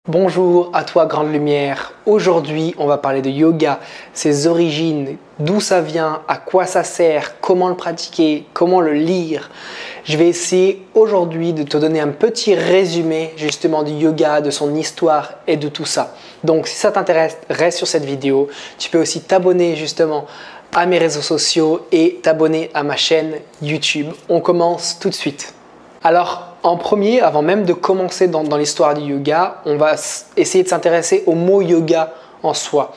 Bonjour à toi Grande Lumière. Aujourd'hui on va parler de yoga, ses origines, d'où ça vient, à quoi ça sert, comment le pratiquer, comment le lire. Je vais essayer aujourd'hui de te donner un petit résumé justement du yoga, de son histoire et de tout ça. Donc si ça t'intéresse, reste sur cette vidéo. Tu peux aussi t'abonner justement à mes réseaux sociaux et t'abonner à ma chaîne YouTube. On commence tout de suite. Alors en premier, avant même de commencer dans l'histoire du yoga, on va essayer de s'intéresser au mot yoga en soi.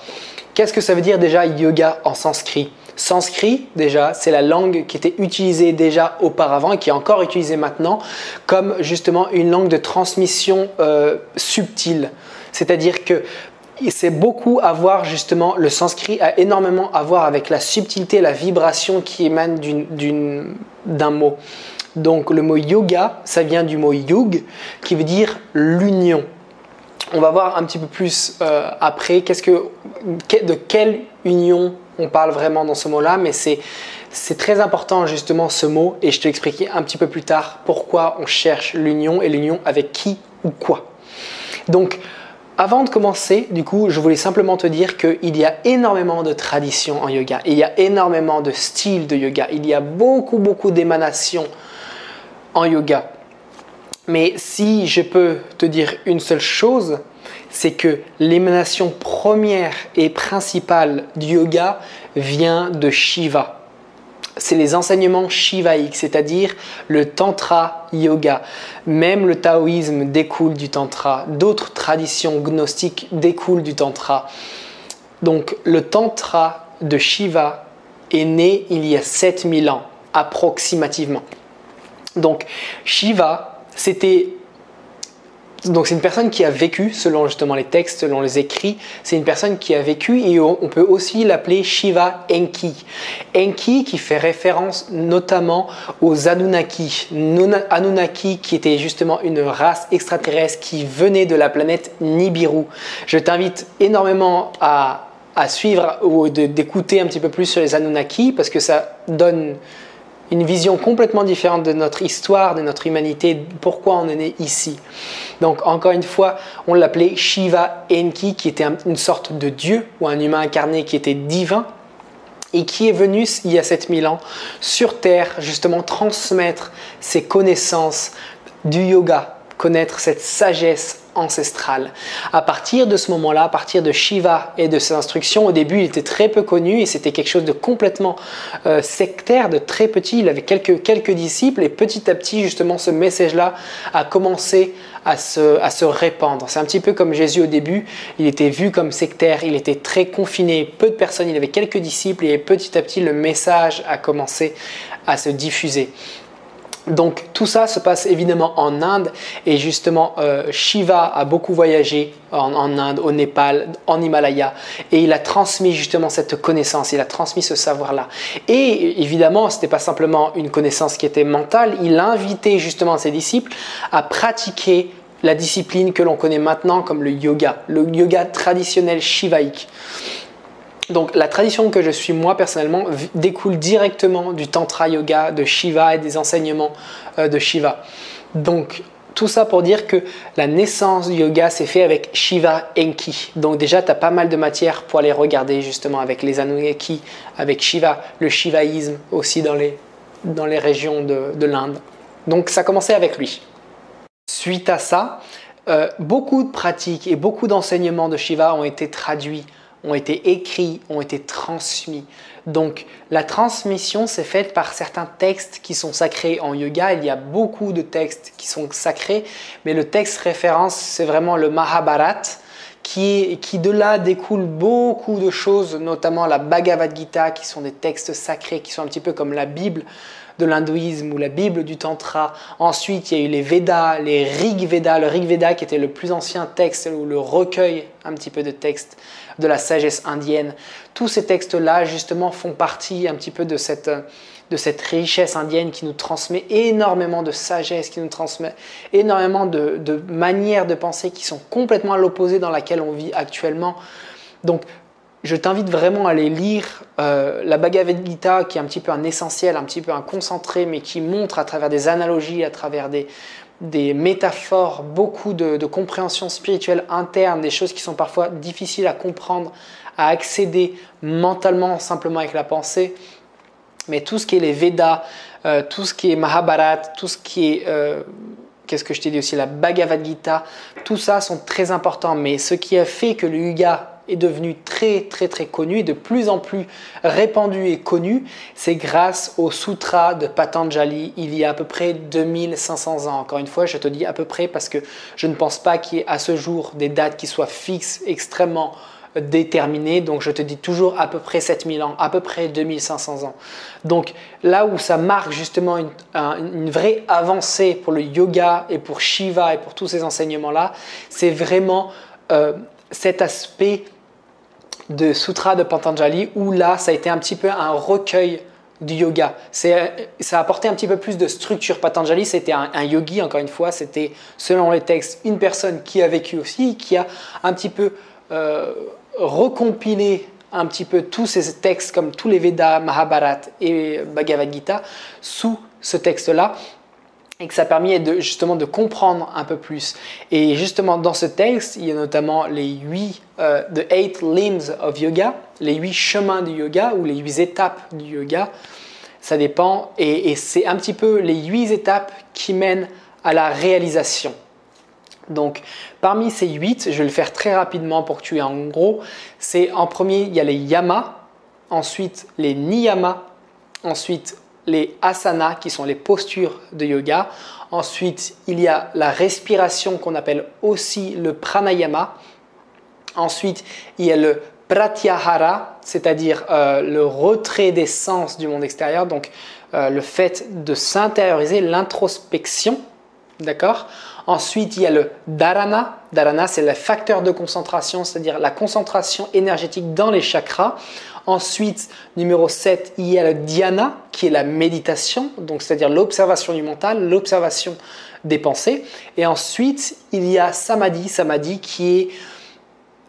Qu'est-ce que ça veut dire déjà yoga en sanskrit? Sanskrit, déjà, c'est la langue qui était utilisée déjà auparavant et qui est encore utilisée maintenant comme justement une langue de transmission subtile. C'est-à-dire que c'est beaucoup à voir justement, le sanskrit a énormément à voir avec la subtilité, la vibration qui émane d'un mot. Donc le mot yoga, ça vient du mot yug qui veut dire l'union. On va voir un petit peu plus après de quelle union on parle vraiment dans ce mot-là, mais c'est très important justement ce mot et je te l'expliquerai un petit peu plus tard pourquoi on cherche l'union et l'union avec qui ou quoi. Donc avant de commencer, du coup, je voulais simplement te dire qu'il y a énormément de traditions en yoga, il y a énormément de styles de yoga, il y a beaucoup d'émanations en yoga. Mais si je peux te dire une seule chose, c'est que l'émanation première et principale du yoga vient de Shiva. C'est les enseignements shivaïques, c'est-à-dire le tantra yoga. Même le taoïsme découle du tantra. D'autres traditions gnostiques découlent du tantra. Donc le tantra de Shiva est né il y a 7000 ans, approximativement. Donc Shiva, c'est une personne qui a vécu, selon justement les textes, selon les écrits, c'est une personne qui a vécu et on peut aussi l'appeler Shiva Enki. Enki qui fait référence notamment aux Anunnaki. Anunnaki qui était justement une race extraterrestre qui venait de la planète Nibiru. Je t'invite énormément à suivre ou d'écouter un petit peu plus sur les Anunnaki parce que ça donne une vision complètement différente de notre histoire, de notre humanité, pourquoi on est né ici. Donc encore une fois, on l'appelait Shiva Enki, qui était une sorte de dieu ou un humain incarné qui était divin et qui est venu il y a 7000 ans sur Terre justement transmettre ses connaissances du yoga, connaître cette sagesse ancestrale. À partir de ce moment-là, à partir de Shiva et de ses instructions, au début il était très peu connu et c'était quelque chose de complètement sectaire, de très petit. Il avait quelques disciples et petit à petit justement ce message-là a commencé à se répandre. C'est un petit peu comme Jésus au début, il était vu comme sectaire, il était très confiné, peu de personnes, il avait quelques disciples et petit à petit le message a commencé à se diffuser. Donc tout ça se passe évidemment en Inde et justement Shiva a beaucoup voyagé en Inde, au Népal, en Himalaya et il a transmis justement cette connaissance, il a transmis ce savoir-là. Et évidemment, ce n'était pas simplement une connaissance qui était mentale, il a invité justement ses disciples à pratiquer la discipline que l'on connaît maintenant comme le yoga traditionnel shivaïque. Donc la tradition que je suis moi personnellement découle directement du tantra yoga de Shiva et des enseignements de Shiva. Donc tout ça pour dire que la naissance du yoga s'est fait avec Shiva Enki. Donc déjà tu as pas mal de matière pour aller regarder justement avec les Anunnaki, avec Shiva, le shivaïsme aussi dans les régions de l'Inde. Donc ça a commencé avec lui. Suite à ça, beaucoup de pratiques et beaucoup d'enseignements de Shiva ont été traduits, ont été écrits, ont été transmis. Donc la transmission s'est faite par certains textes qui sont sacrés en yoga. Il y a beaucoup de textes qui sont sacrés, mais le texte référence c'est vraiment le Mahabharata qui de là découle beaucoup de choses, notamment la Bhagavad Gita qui sont des textes sacrés, qui sont un petit peu comme la Bible de l'hindouisme ou la Bible du Tantra. Ensuite, il y a eu les Védas, les Rig Védas, le Rig Veda qui était le plus ancien texte ou le recueil un petit peu de textes de la sagesse indienne. Tous ces textes-là, justement, font partie un petit peu de cette richesse indienne qui nous transmet énormément de sagesse, qui nous transmet énormément de manières de penser qui sont complètement à l'opposé dans laquelle on vit actuellement. Donc, je t'invite vraiment à aller lire la Bhagavad Gita, qui est un petit peu un essentiel, un petit peu un concentré, mais qui montre à travers des analogies, à travers des métaphores, beaucoup de compréhension spirituelle interne, des choses qui sont parfois difficiles à comprendre, à accéder mentalement simplement avec la pensée. Mais tout ce qui est les Védas, tout ce qui est Mahabharat, tout ce qui est, qu'est-ce que je t'ai dit aussi, la Bhagavad Gita, tout ça sont très importants. Mais ce qui a fait que le yoga est devenu très connu et de plus en plus répandu et connu, c'est grâce au sutra de Patanjali il y a à peu près 2500 ans. Encore une fois, je te dis à peu près parce que je ne pense pas qu'il y ait à ce jour des dates qui soient fixes, extrêmement déterminées. Donc je te dis toujours à peu près 7000 ans, à peu près 2500 ans. Donc là où ça marque justement une vraie avancée pour le yoga et pour Shiva et pour tous ces enseignements-là, c'est vraiment cet aspect de Sutra de Patanjali où là, ça a été un petit peu un recueil du yoga. Ça a apporté un petit peu plus de structure. Patanjali, c'était un yogi, encore une fois, c'était selon les textes une personne qui a vécu aussi, qui a un petit peu recompilé un petit peu tous ces textes comme tous les Védas, Mahabharat et Bhagavad Gita sous ce texte-là. Et que ça permet justement de comprendre un peu plus. Et justement dans ce texte, il y a notamment les 8 limbs of yoga, les 8 chemins du yoga ou les 8 étapes du yoga. Ça dépend et c'est un petit peu les 8 étapes qui mènent à la réalisation. Donc parmi ces 8, je vais le faire très rapidement pour que tu aies en gros, c'est en premier, il y a les yamas, ensuite les niyamas, ensuite les asanas qui sont les postures de yoga. Ensuite, il y a la respiration qu'on appelle aussi le pranayama. Ensuite, il y a le pratyahara, c'est-à-dire le retrait des sens du monde extérieur, donc le fait de s'intérioriser, l'introspection. D'accord ? Ensuite, il y a le dharana. Dharana, c'est le facteur de concentration, c'est-à-dire la concentration énergétique dans les chakras. Ensuite, numéro 7, il y a le dhyana, qui est la méditation, donc c'est-à-dire l'observation du mental, l'observation des pensées. Et ensuite, il y a samadhi, samadhi qui est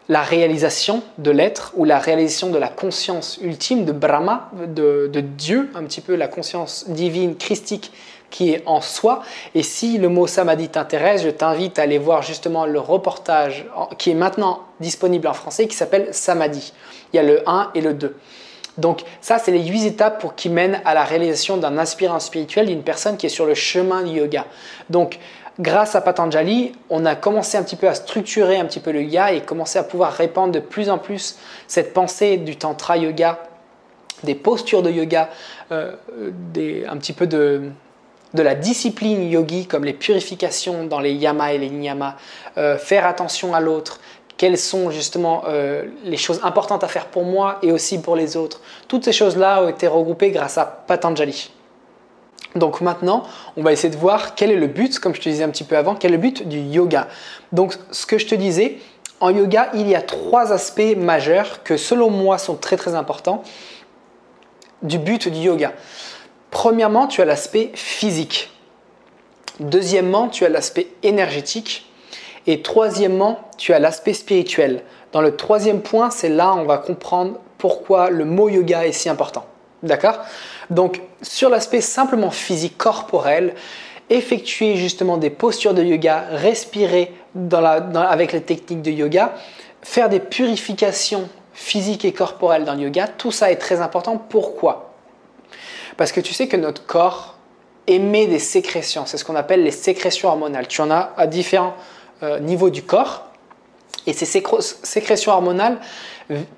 la réalisation de l'être ou la réalisation de la conscience ultime de Brahma, de Dieu, un petit peu la conscience divine, christique qui est en soi. Et si le mot samadhi t'intéresse, je t'invite à aller voir justement le reportage qui est maintenant disponible en français qui s'appelle Samadhi. Il y a le 1 et le 2. Donc ça, c'est les 8 étapes qui mènent à la réalisation d'un aspirant spirituel, d'une personne qui est sur le chemin du yoga. Donc grâce à Patanjali, on a commencé un petit peu à structurer un petit peu le yoga et commencer à pouvoir répandre de plus en plus cette pensée du tantra yoga, des postures de yoga, un petit peu de la discipline yogi comme les purifications dans les yamas et les niyamas, faire attention à l'autre, quelles sont justement les choses importantes à faire pour moi et aussi pour les autres. Toutes ces choses-là ont été regroupées grâce à Patanjali. Donc maintenant, on va essayer de voir quel est le but, comme je te disais un petit peu avant, quel est le but du yoga. Donc ce que je te disais, en yoga, il y a 3 aspects majeurs que selon moi sont très importants du but du yoga. Premièrement, tu as l'aspect physique. Deuxièmement, tu as l'aspect énergétique. Et troisièmement, tu as l'aspect spirituel. Dans le 3e point, c'est là où on va comprendre pourquoi le mot yoga est si important. D'accord ? Donc, sur l'aspect simplement physique, corporel, effectuer justement des postures de yoga, respirer avec les techniques de yoga, faire des purifications physiques et corporelles dans le yoga, tout ça est très important. Pourquoi ? Parce que tu sais que notre corps émet des sécrétions, c'est ce qu'on appelle les sécrétions hormonales. Tu en as à différents niveaux du corps et ces sécrétions hormonales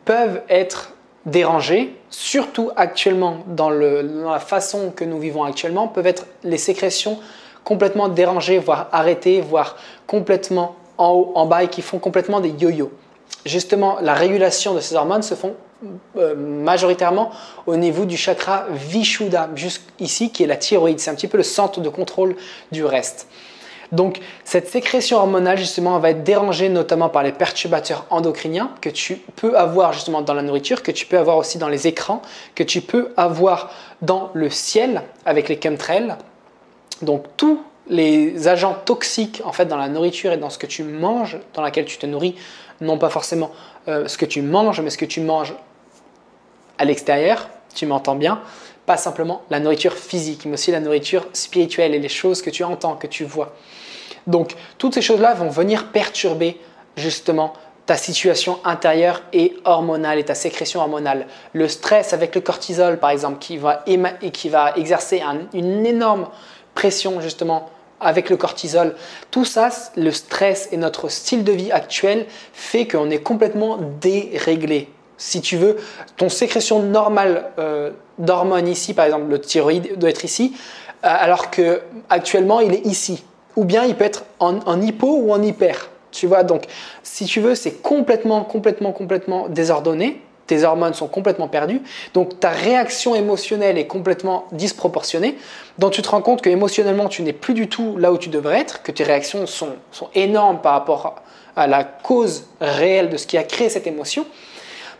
peuvent être dérangées, surtout actuellement dans la façon que nous vivons actuellement, peuvent être les sécrétions complètement dérangées, voire arrêtées, voire complètement en haut, en bas et qui font complètement des yo-yo. Justement, la régulation de ces hormones se font majoritairement au niveau du chakra Vishuddha, jusqu'ici qui est la thyroïde. C'est un petit peu le centre de contrôle du reste. Donc cette sécrétion hormonale justement va être dérangée notamment par les perturbateurs endocriniens que tu peux avoir justement dans la nourriture, que tu peux avoir aussi dans les écrans, que tu peux avoir dans le ciel avec les chemtrails. Donc tous les agents toxiques en fait dans la nourriture et dans ce que tu manges, dans laquelle tu te nourris, non pas forcément ce que tu manges, mais ce que tu manges à l'extérieur, tu m'entends bien, pas simplement la nourriture physique, mais aussi la nourriture spirituelle et les choses que tu entends, que tu vois. Donc, toutes ces choses-là vont venir perturber justement ta situation intérieure et hormonale et ta sécrétion hormonale. Le stress avec le cortisol, par exemple, qui va exercer une énorme pression justement avec le cortisol. Tout ça, le stress et notre style de vie actuel fait qu'on est complètement déréglé. Si tu veux, ton sécrétion normale d'hormones ici, par exemple le thyroïde doit être ici, alors qu'actuellement il est ici. Ou bien il peut être en hypo ou en hyper. Tu vois, donc si tu veux, c'est complètement désordonné. Tes hormones sont complètement perdues. Donc ta réaction émotionnelle est complètement disproportionnée. Donc tu te rends compte que émotionnellement, tu n'es plus du tout là où tu devrais être, que tes réactions sont énormes par rapport à la cause réelle de ce qui a créé cette émotion.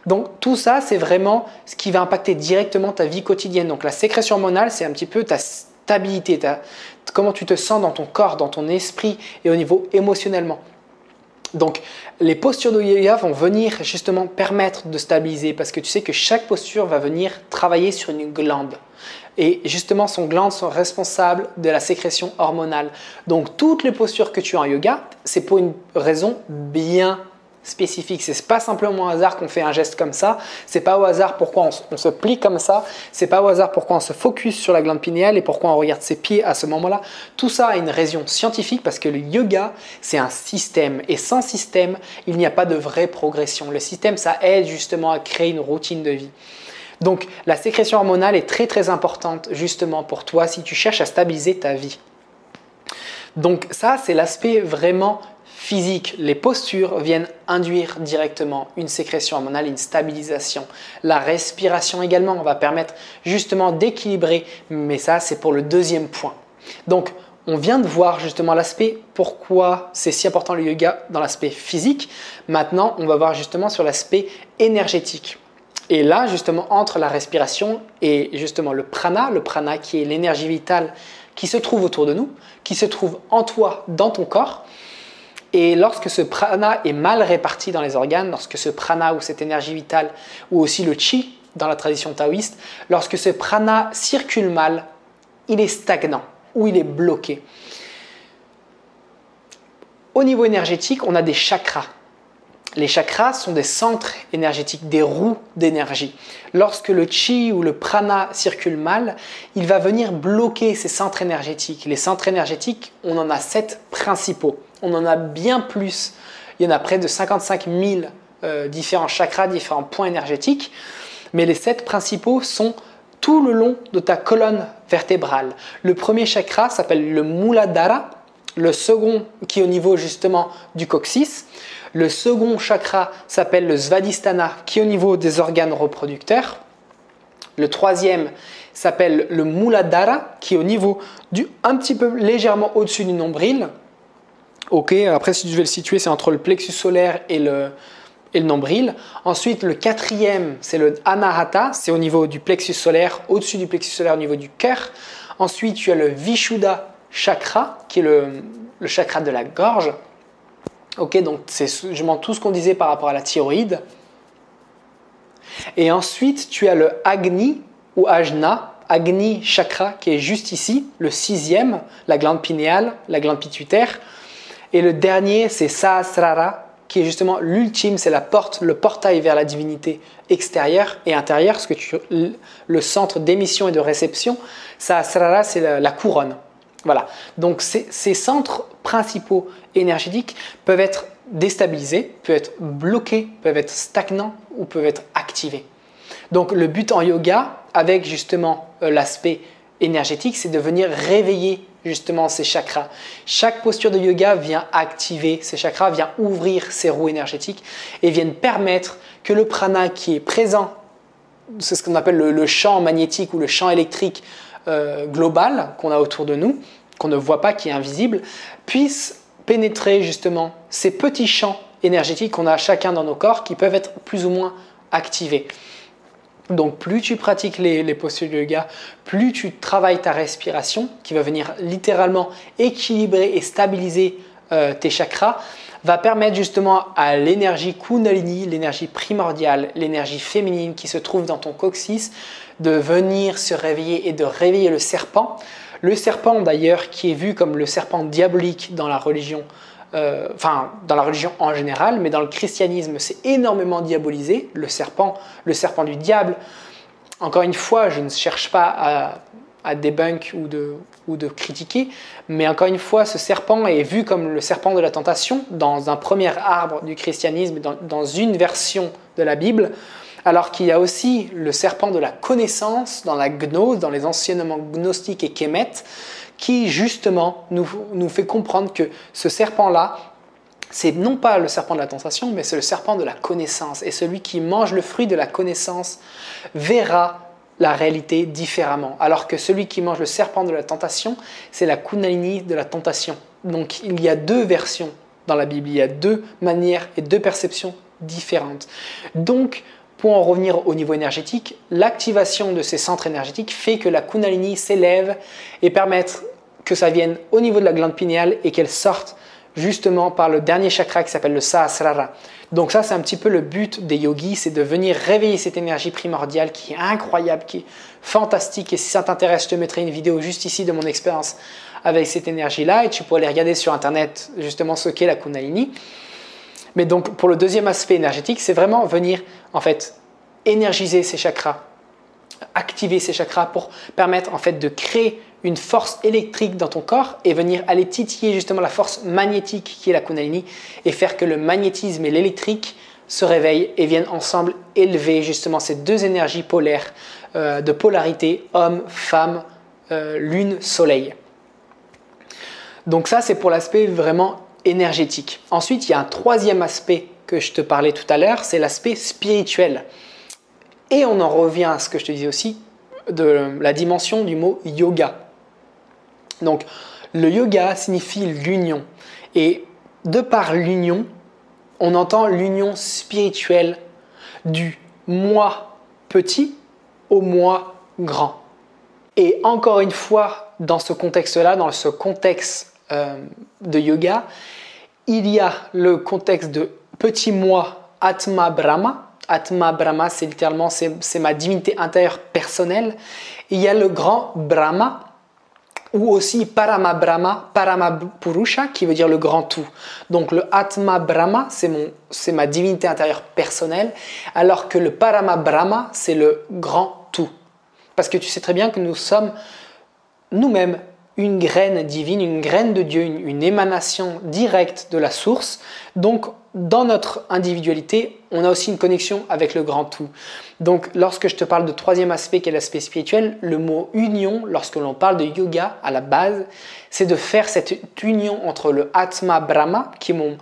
Donc tout ça, c'est vraiment ce qui va impacter directement ta vie quotidienne. Donc la sécrétion hormonale, c'est un petit peu ta stabilité, comment tu te sens dans ton corps, dans ton esprit et au niveau émotionnellement. Donc les postures de yoga vont venir justement permettre de stabiliser parce que tu sais que chaque posture va venir travailler sur une glande. Et justement, ces glandes sont responsables de la sécrétion hormonale. Donc toutes les postures que tu as en yoga, c'est pour une raison bien spécifique. Ce n'est pas simplement au hasard qu'on fait un geste comme ça. Ce n'est pas au hasard pourquoi on se plie comme ça. Ce n'est pas au hasard pourquoi on se focus sur la glande pinéale et pourquoi on regarde ses pieds à ce moment-là. Tout ça a une raison scientifique parce que le yoga, c'est un système. Et sans système, il n'y a pas de vraie progression. Le système, ça aide justement à créer une routine de vie. Donc, la sécrétion hormonale est très importante justement pour toi si tu cherches à stabiliser ta vie. Donc ça, c'est l'aspect vraiment physique. Les postures viennent induire directement une sécrétion hormonale, une stabilisation. La respiration également va permettre justement d'équilibrer, mais ça, c'est pour le deuxième point. Donc, on vient de voir justement l'aspect pourquoi c'est si important le yoga dans l'aspect physique. Maintenant, on va voir justement sur l'aspect énergétique. Et là, justement, entre la respiration et justement le prana qui est l'énergie vitale qui se trouve autour de nous, qui se trouve en toi, dans ton corps. Et lorsque ce prana est mal réparti dans les organes, lorsque ce prana ou cette énergie vitale, ou aussi le chi dans la tradition taoïste, lorsque ce prana circule mal, il est stagnant ou il est bloqué. Au niveau énergétique, on a des chakras. Les chakras sont des centres énergétiques, des roues d'énergie. Lorsque le chi ou le prana circule mal, il va venir bloquer ces centres énergétiques. Les centres énergétiques, on en a 7 principaux. On en a bien plus. Il y en a près de 55 000 différents chakras, différents points énergétiques. Mais les 7 principaux sont tout le long de ta colonne vertébrale. Le premier chakra s'appelle le Muladhara, le second qui est au niveau justement du coccyx. Le second chakra s'appelle le Svadhisthana, qui est au niveau des organes reproducteurs. Le troisième s'appelle le Muladhara, qui est au niveau un petit peu légèrement au-dessus du nombril. Ok, après si tu devais le situer, c'est entre le plexus solaire et le nombril. Ensuite, le quatrième, c'est le Anahata, c'est au niveau du plexus solaire, au-dessus du plexus solaire, au niveau du cœur. Ensuite, tu as le Vishuddha chakra, qui est le chakra de la gorge. Ok, donc c'est justement tout ce qu'on disait par rapport à la thyroïde. Et ensuite, tu as le Agni ou Ajna, Agni chakra qui est juste ici, le 6e, la glande pinéale, la glande pituitaire. Et le dernier, c'est Sahasrara, qui est justement l'ultime, c'est le portail vers la divinité extérieure et intérieure, parce que le centre d'émission et de réception. Sahasrara, c'est la couronne. Voilà, donc ces centres principaux énergétiques peuvent être déstabilisés, peuvent être bloqués, peuvent être stagnants ou peuvent être activés. Donc le but en yoga, avec justement l'aspect énergétique, c'est de venir réveiller justement ces chakras. Chaque posture de yoga vient activer ces chakras, vient ouvrir ces roues énergétiques et viennent permettre que le prana qui est présent, c'est ce qu'on appelle le champ magnétique ou le champ électrique global qu'on a autour de nous, qu'on ne voit pas, qui est invisible, puisse pénétrer justement ces petits champs énergétiques qu'on a chacun dans nos corps qui peuvent être plus ou moins activés. Donc plus tu pratiques les postures de yoga, plus tu travailles ta respiration qui va venir littéralement équilibrer et stabiliser tes chakras, va permettre justement à l'énergie Kundalini, l'énergie primordiale, l'énergie féminine qui se trouve dans ton coccyx, de venir se réveiller et de réveiller le serpent. Le serpent d'ailleurs qui est vu comme le serpent diabolique dans la religion, dans la religion en général, mais dans le christianisme c'est énormément diabolisé, le serpent du diable. Encore une fois, je ne cherche pas à débunk ou de critiquer, mais encore une fois, ce serpent est vu comme le serpent de la tentation dans un premier arbre du christianisme, dans une version de la Bible, alors qu'il y a aussi le serpent de la connaissance dans la gnose, dans les enseignements gnostiques et kémètes, qui justement nous fait comprendre que ce serpent-là, c'est non pas le serpent de la tentation, mais c'est le serpent de la connaissance. Et celui qui mange le fruit de la connaissance verra la réalité différemment. Alors que celui qui mange le serpent de la tentation, c'est la Kundalini de la tentation. Donc il y a deux versions dans la Bible, il y a deux manières et deux perceptions différentes. Donc, pour en revenir au niveau énergétique, l'activation de ces centres énergétiques fait que la Kundalini s'élève et permettre que ça vienne au niveau de la glande pinéale et qu'elle sorte justement par le dernier chakra qui s'appelle le Sahasrara. Donc ça, c'est un petit peu le but des yogis, c'est de venir réveiller cette énergie primordiale qui est incroyable, qui est fantastique. Et si ça t'intéresse, je te mettrai une vidéo juste ici de mon expérience avec cette énergie-là et tu pourrais aller regarder sur Internet justement ce qu'est la Kundalini. Mais donc, pour le deuxième aspect énergétique, c'est vraiment venir en fait énergiser ces chakras, activer ces chakras pour permettre en fait de créer une force électrique dans ton corps et venir aller titiller justement la force magnétique qui est la Kundalini et faire que le magnétisme et l'électrique se réveillent et viennent ensemble élever justement ces deux énergies polaires de polarité homme-femme, lune-soleil. Donc ça, c'est pour l'aspect vraiment énergétique. Ensuite, il y a un troisième aspect que je te parlais tout à l'heure, c'est l'aspect spirituel. Et on en revient à ce que je te disais aussi, de la dimension du mot yoga. Donc, le yoga signifie l'union. Et de par l'union, on entend l'union spirituelle du moi petit au moi grand. Et encore une fois, dans ce contexte-là, dans ce contexte de yoga, il y a le contexte de petit moi Atma Brahma. Atma Brahma, c'est littéralement c'est ma divinité intérieure personnelle. Et il y a le grand Brahma, ou aussi Parama Brahma, Parama Purusha, qui veut dire le grand tout. Donc le Atma Brahma, c'est ma divinité intérieure personnelle, alors que le Parama Brahma, c'est le grand tout. Parce que tu sais très bien que nous sommes nous-mêmes une graine divine, une graine de Dieu, une émanation directe de la source. Donc, dans notre individualité, on a aussi une connexion avec le grand tout. Donc, lorsque je te parle de troisième aspect qui est l'aspect spirituel, le mot union, lorsque l'on parle de yoga à la base, c'est de faire cette union entre le Atma Brahma, qui est mon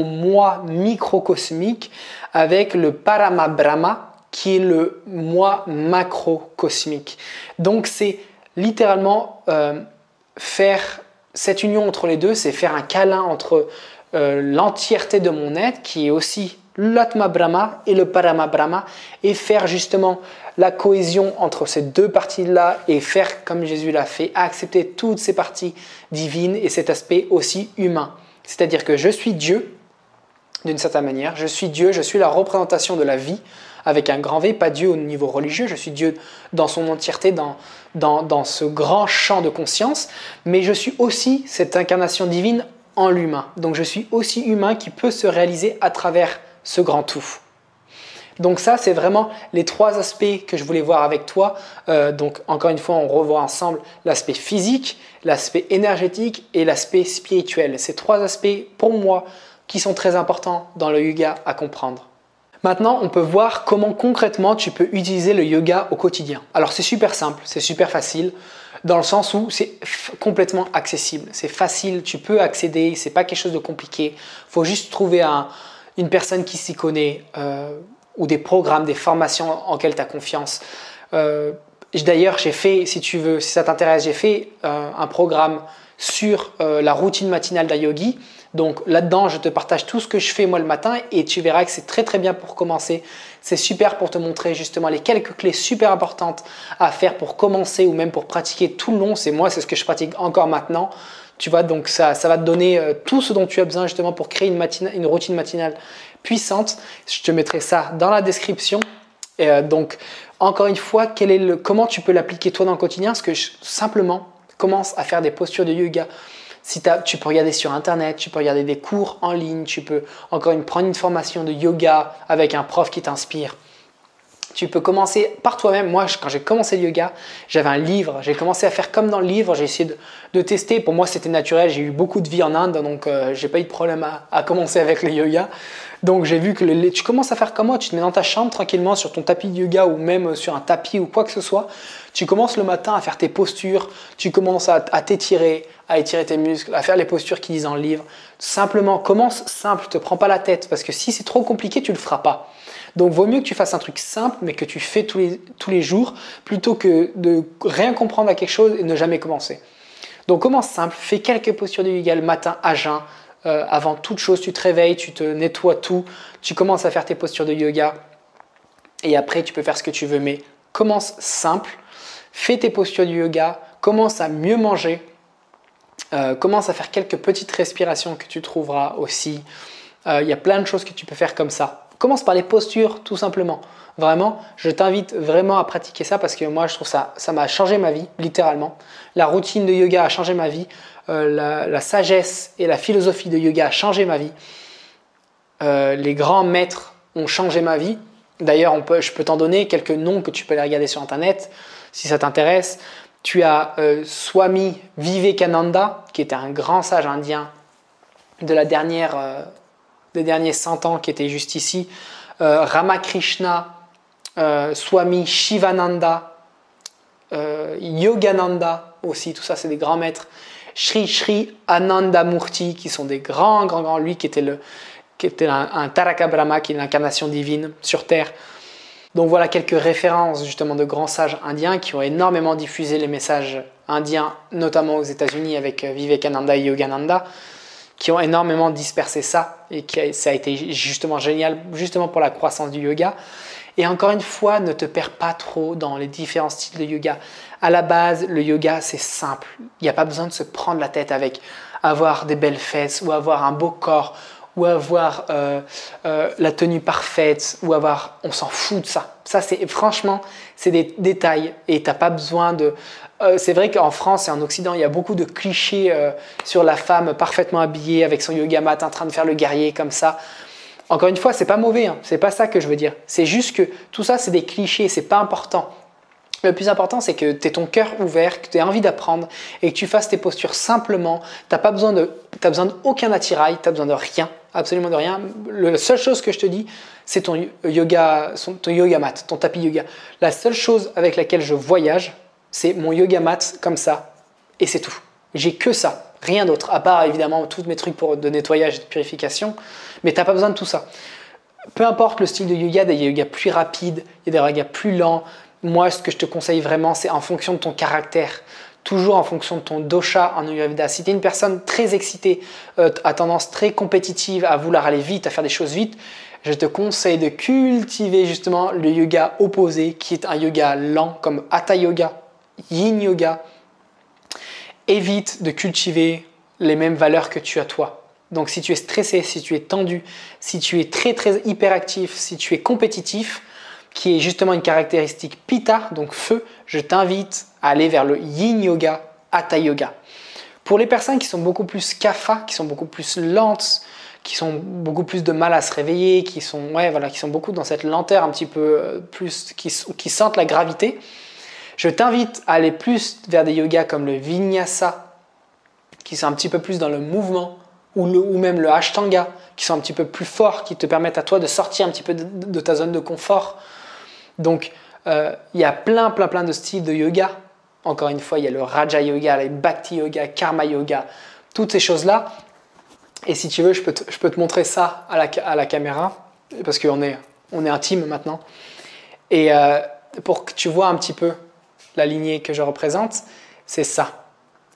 moi microcosmique, avec le Parama Brahma, qui est le moi macrocosmique. Donc, c'est littéralement faire cette union entre les deux, c'est faire un câlin entre l'entièreté de mon être, qui est aussi l'Atma Brahma et le Parama Brahma, et faire justement la cohésion entre ces deux parties-là et faire comme Jésus l'a fait, accepter toutes ces parties divines et cet aspect aussi humain. C'est-à-dire que je suis Dieu, d'une certaine manière, je suis Dieu, je suis la représentation de la vie, avec un grand V, pas Dieu au niveau religieux, je suis Dieu dans son entièreté, dans ce grand champ de conscience, mais je suis aussi cette incarnation divine en l'humain. Donc je suis aussi humain qui peut se réaliser à travers ce grand tout. Donc ça, c'est vraiment les trois aspects que je voulais voir avec toi. Donc encore une fois, on revoit ensemble l'aspect physique, l'aspect énergétique et l'aspect spirituel. Ces trois aspects, pour moi, qui sont très importants dans le yoga à comprendre. Maintenant, on peut voir comment concrètement tu peux utiliser le yoga au quotidien. Alors c'est super simple, c'est super facile, dans le sens où c'est complètement accessible. C'est facile, tu peux accéder, c'est pas quelque chose de compliqué. Il faut juste trouver une personne qui s'y connaît ou des programmes, des formations en lesquelles tu as confiance. D'ailleurs, j'ai fait, si tu veux, si ça t'intéresse, j'ai fait un programme sur la routine matinale d'un yogi. Donc là-dedans, je te partage tout ce que je fais moi le matin et tu verras que c'est très très bien pour commencer. C'est super pour te montrer justement les quelques clés super importantes à faire pour commencer ou même pour pratiquer tout le long. C'est ce que je pratique encore maintenant. Tu vois, donc ça va te donner tout ce dont tu as besoin justement pour créer une routine matinale puissante. Je te mettrai ça dans la description. Et donc, encore une fois, comment tu peux l'appliquer toi dans le quotidien? Parce que simplement, commence à faire des postures de yoga. Tu peux regarder sur internet, tu peux regarder des cours en ligne, tu peux prendre une formation de yoga avec un prof qui t'inspire. Tu peux commencer par toi-même. Moi, quand j'ai commencé le yoga, j'avais un livre. J'ai commencé à faire comme dans le livre. J'ai essayé de tester. Pour moi, c'était naturel. J'ai eu beaucoup de vie en Inde, donc j'ai pas eu de problème à commencer avec le yoga. Donc, j'ai vu que tu commences à faire comme moi. Tu te mets dans ta chambre tranquillement sur ton tapis de yoga ou même sur un tapis ou quoi que ce soit. Tu commences le matin à faire tes postures. Tu commences à t'étirer, à étirer tes muscles, à faire les postures qu'ils disent dans le livre. Simplement, commence simple. Te prends pas la tête parce que si c'est trop compliqué, tu le feras pas. Donc, vaut mieux que tu fasses un truc simple, mais que tu fais tous les jours, plutôt que de rien comprendre à quelque chose et ne jamais commencer. Donc, commence simple, fais quelques postures de yoga le matin à jeun. Avant toute chose, tu te réveilles, tu te nettoies tout, tu commences à faire tes postures de yoga et après, tu peux faire ce que tu veux. Mais commence simple, fais tes postures de yoga, commence à mieux manger, commence à faire quelques petites respirations que tu trouveras aussi. Il y a plein de choses que tu peux faire comme ça. Commence par les postures, tout simplement. Vraiment, je t'invite vraiment à pratiquer ça parce que moi, je trouve ça m'a changé ma vie, littéralement. La routine de yoga a changé ma vie. La sagesse et la philosophie de yoga a changé ma vie. Les grands maîtres ont changé ma vie. D'ailleurs, je peux t'en donner quelques noms que tu peux aller regarder sur Internet si ça t'intéresse. Tu as Swami Vivekananda, qui était un grand sage indien de la des derniers 100 ans qui était juste ici, Ramakrishna, Swami Shivananda, Yogananda aussi, tout ça c'est des grands maîtres, Sri Anandamurti qui sont des grands, lui qui était un Taraka Brahma, qui est l'incarnation divine sur terre. Donc voilà quelques références justement de grands sages indiens qui ont énormément diffusé les messages indiens, notamment aux États-Unis avec Vivekananda et Yogananda, qui ont énormément dispersé ça et ça a été justement génial, justement pour la croissance du yoga. Et encore une fois, ne te perds pas trop dans les différents styles de yoga. À la base, le yoga, c'est simple. Il n'y a pas besoin de se prendre la tête avec avoir des belles fesses ou avoir un beau corps ou avoir la tenue parfaite ou avoir... On s'en fout de ça. Ça, franchement, c'est des détails et tu n'as pas besoin de... c'est vrai qu'en France et en Occident, il y a beaucoup de clichés sur la femme parfaitement habillée avec son yoga mat en train de faire le guerrier comme ça. Encore une fois, c'est pas mauvais, hein. C'est pas ça que je veux dire. C'est juste que tout ça, c'est des clichés, c'est pas important. Le plus important, c'est que tu aies ton cœur ouvert, que tu aies envie d'apprendre et que tu fasses tes postures simplement. Tu n'as besoin d'aucun attirail, tu n'as besoin de rien, absolument de rien. La seule chose que je te dis, c'est ton yoga mat, ton tapis yoga. La seule chose avec laquelle je voyage, c'est mon yoga mat comme ça et c'est tout. J'ai que ça, rien d'autre, à part évidemment tous mes trucs de nettoyage et de purification, mais tu n'as pas besoin de tout ça. Peu importe le style de yoga, il y a des yogas plus rapides, il y a des yogas plus lents. Moi, ce que je te conseille vraiment, c'est en fonction de ton caractère, toujours en fonction de ton dosha en Ayurveda. Si tu es une personne très excitée, à tendance très compétitive, à vouloir aller vite, à faire des choses vite, je te conseille de cultiver justement le yoga opposé, qui est un yoga lent comme Hatha Yoga, Yin Yoga. Évite de cultiver les mêmes valeurs que tu as toi. Donc si tu es stressé, si tu es tendu, si tu es très hyperactif, si tu es compétitif, qui est justement une caractéristique Pitta, donc feu, je t'invite à aller vers le Yin Yoga, Hatha Yoga. Pour les personnes qui sont beaucoup plus Kapha, qui sont beaucoup plus lentes, qui sont beaucoup plus de mal à se réveiller, qui sont beaucoup dans cette lenteur un petit peu plus, qui sentent la gravité, je t'invite à aller plus vers des yogas comme le Vinyasa, qui sont un petit peu plus dans le mouvement, ou même le Ashtanga, qui sont un petit peu plus forts, qui te permettent à toi de sortir un petit peu de ta zone de confort. Donc, il y a plein de styles de yoga. Encore une fois, il y a le Raja Yoga, le Bhakti Yoga, Karma Yoga, toutes ces choses-là. Et si tu veux, je peux te montrer ça à la caméra, parce qu'on est intime maintenant. Et pour que tu vois un petit peu la lignée que je représente, c'est ça.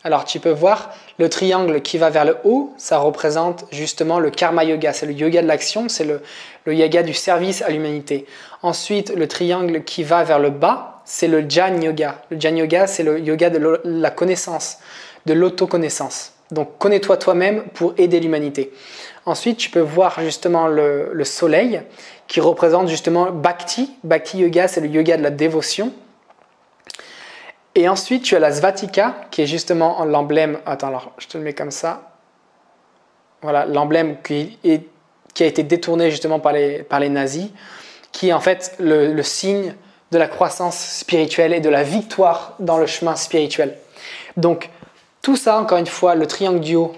Alors tu peux voir le triangle qui va vers le haut, ça représente justement le Karma Yoga, c'est le yoga de l'action, c'est le yoga du service à l'humanité. Ensuite, le triangle qui va vers le bas, c'est le Jnana Yoga. Le Jnana Yoga, c'est le yoga de la connaissance, de l'autoconnaissance. Donc connais-toi toi-même pour aider l'humanité. Ensuite, tu peux voir justement le soleil qui représente justement Bhakti. Bhakti Yoga, c'est le yoga de la dévotion. Et ensuite, tu as la Svatika qui est justement l'emblème. Attends, alors je te le mets comme ça. Voilà, l'emblème qui a été détourné justement par les nazis, qui est en fait le signe de la croissance spirituelle et de la victoire dans le chemin spirituel. Donc, tout ça, encore une fois, le triangle du haut,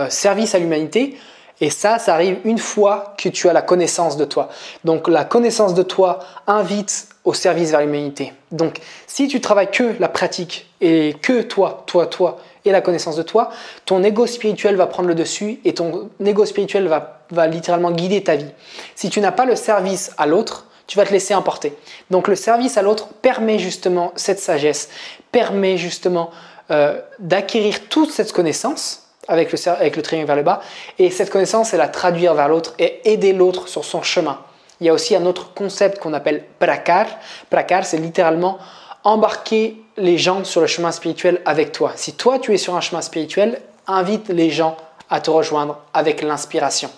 service à l'humanité, et ça arrive une fois que tu as la connaissance de toi. Donc, la connaissance de toi invite au service vers l'humanité. Donc, si tu travailles que la pratique et que toi et la connaissance de toi, ton ego spirituel va prendre le dessus et ton ego spirituel va littéralement guider ta vie. Si tu n'as pas le service à l'autre, tu vas te laisser emporter. Donc, le service à l'autre permet justement cette sagesse, permet justement d'acquérir toute cette connaissance avec le triangle vers le bas, et cette connaissance, c'est la traduire vers l'autre et aider l'autre sur son chemin. Il y a aussi un autre concept qu'on appelle prakar. Prakar, c'est littéralement embarquer les gens sur le chemin spirituel avec toi. Si toi, tu es sur un chemin spirituel, invite les gens à te rejoindre avec l'inspiration.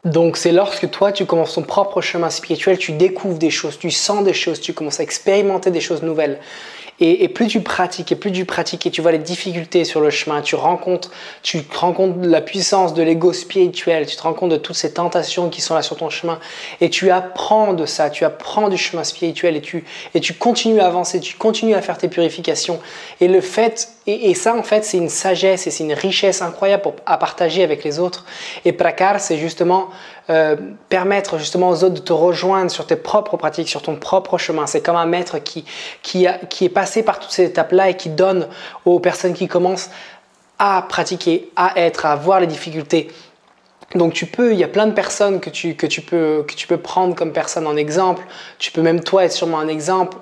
Donc, c'est lorsque toi, tu commences ton propre chemin spirituel, tu découvres des choses, tu sens des choses, tu commences à expérimenter des choses nouvelles. Et plus tu pratiques et tu vois les difficultés sur le chemin, tu te rends compte de la puissance de l'ego spirituel, tu te rends compte de toutes ces tentations qui sont là sur ton chemin et tu apprends de ça, tu apprends du chemin spirituel et tu continues à avancer, tu continues à faire tes purifications. Et le fait, et ça en fait c'est une sagesse et c'est une richesse incroyable à partager avec les autres. Et Prakar, c'est justement permettre justement aux autres de te rejoindre sur tes propres pratiques, sur ton propre chemin. C'est comme un maître qui est passé par toutes ces étapes-là et qui donne aux personnes qui commencent à pratiquer, à voir les difficultés. Donc il y a plein de personnes que tu peux prendre comme personne en exemple. Tu peux même toi être sûrement un exemple.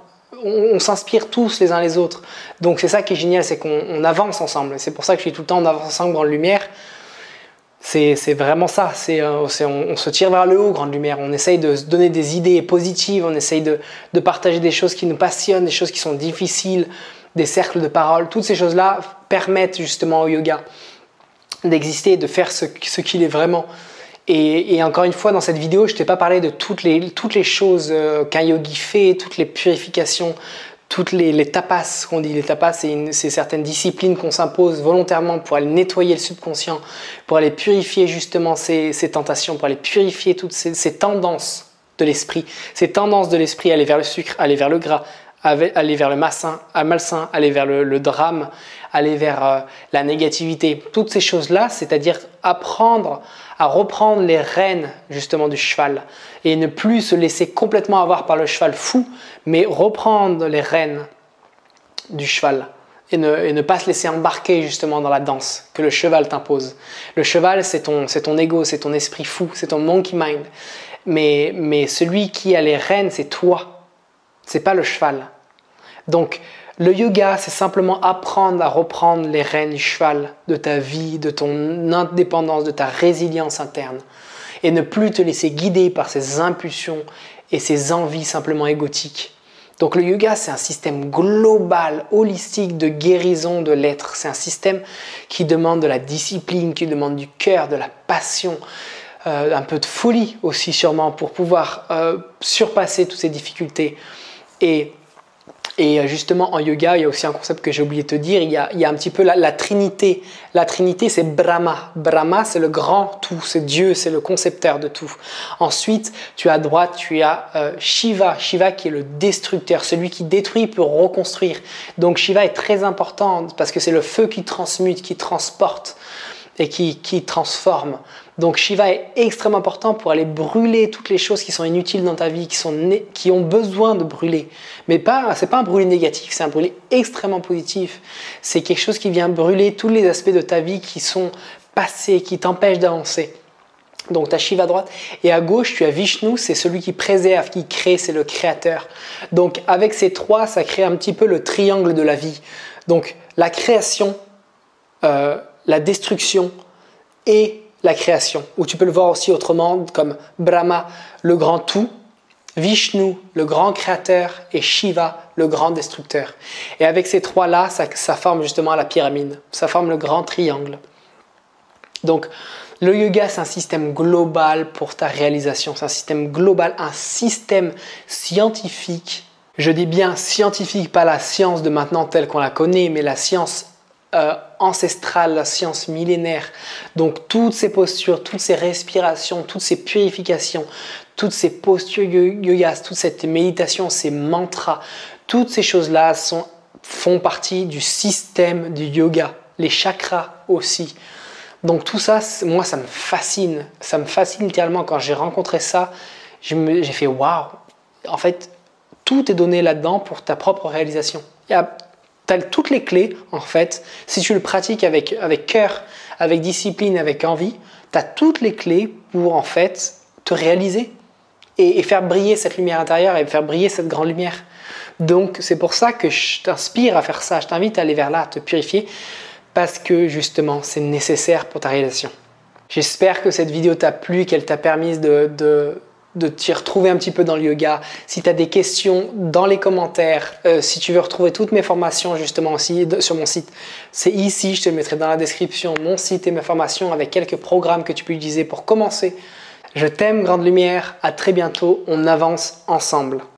On s'inspire tous les uns les autres. Donc c'est ça qui est génial, c'est qu'on avance ensemble. C'est pour ça que je suis tout le temps on avance ensemble, grande lumière. C'est vraiment ça, on se tire vers le haut, grande lumière, on essaye de se donner des idées positives, on essaye de partager des choses qui nous passionnent, des choses qui sont difficiles, des cercles de parole. Toutes ces choses-là permettent justement au yoga d'exister, de faire ce qu'il est vraiment. Et encore une fois, dans cette vidéo, je ne t'ai pas parlé de toutes les choses qu'un yogi fait, toutes les purifications, toutes les tapas qu'on dit. Les tapas, c'est certaines disciplines qu'on s'impose volontairement pour aller nettoyer le subconscient, pour aller purifier justement ces tentations, pour aller purifier toutes ces tendances de l'esprit. Ces tendances de l'esprit, aller vers le sucre, aller vers le gras, aller vers le malsain, aller vers le drame, aller vers la négativité. Toutes ces choses-là, c'est-à-dire apprendre à reprendre les rênes justement du cheval et ne plus se laisser complètement avoir par le cheval fou, mais reprendre les rênes du cheval et ne pas se laisser embarquer justement dans la danse que le cheval t'impose. Le cheval, c'est ton ego, c'est ton esprit fou, c'est ton monkey mind. Mais celui qui a les rênes, c'est toi, c'est pas le cheval. Donc, le yoga, c'est simplement apprendre à reprendre les rênes du cheval de ta vie, de ton indépendance, de ta résilience interne et ne plus te laisser guider par ces impulsions et ces envies simplement égotiques. Donc le yoga, c'est un système global, holistique de guérison de l'être. C'est un système qui demande de la discipline, qui demande du cœur, de la passion, un peu de folie aussi sûrement pour pouvoir surpasser toutes ces difficultés. Et justement, en yoga, il y a aussi un concept que j'ai oublié de te dire, il y a un petit peu la Trinité. La Trinité, c'est Brahma. Brahma, c'est le grand tout, c'est Dieu, c'est le concepteur de tout. Ensuite, tu as à droite, tu as Shiva. Shiva qui est le destructeur, celui qui détruit pour reconstruire. Donc Shiva est très important parce que c'est le feu qui transmute, qui transporte et qui transforme. Donc Shiva est extrêmement important pour aller brûler toutes les choses qui sont inutiles dans ta vie, qui ont besoin de brûler. Mais c'est pas un brûler négatif, c'est un brûler extrêmement positif. C'est quelque chose qui vient brûler tous les aspects de ta vie qui sont passés, qui t'empêchent d'avancer. Donc tu as Shiva à droite et à gauche tu as Vishnu, c'est celui qui préserve, qui crée, c'est le créateur. Donc avec ces trois, ça crée un petit peu le triangle de la vie. Donc la création, la destruction et la création, ou tu peux le voir aussi autrement comme Brahma, le grand tout, Vishnu, le grand créateur, et Shiva, le grand destructeur. Et avec ces trois-là, ça forme justement la pyramide, ça forme le grand triangle. Donc, le yoga, c'est un système global pour ta réalisation. C'est un système global, un système scientifique. Je dis bien scientifique, pas la science de maintenant telle qu'on la connaît, mais la science ancestrale, la science millénaire. Donc toutes ces postures, toutes ces respirations, toutes ces purifications, toutes ces postures yoga, toute cette méditation, ces mantras, toutes ces choses-là font partie du système du yoga. Les chakras aussi. Donc tout ça, moi ça me fascine. Ça me fascine littéralement. Quand j'ai rencontré ça, j'ai fait waouh. En fait, tout est donné là-dedans pour ta propre réalisation. Tu as toutes les clés, en fait. Si tu le pratiques avec cœur, avec discipline, avec envie, tu as toutes les clés pour, en fait, te réaliser et faire briller cette lumière intérieure et faire briller cette grande lumière. Donc, c'est pour ça que je t'inspire à faire ça. Je t'invite à aller vers là, à te purifier, parce que, justement, c'est nécessaire pour ta réalisation. J'espère que cette vidéo t'a plu, qu'elle t'a permis de t'y retrouver un petit peu dans le yoga. Si tu as des questions, dans les commentaires, si tu veux retrouver toutes mes formations justement aussi sur mon site, c'est ici, je te mettrai dans la description mon site et mes formations avec quelques programmes que tu peux utiliser pour commencer. Je t'aime, Grande Lumière, à très bientôt, on avance ensemble.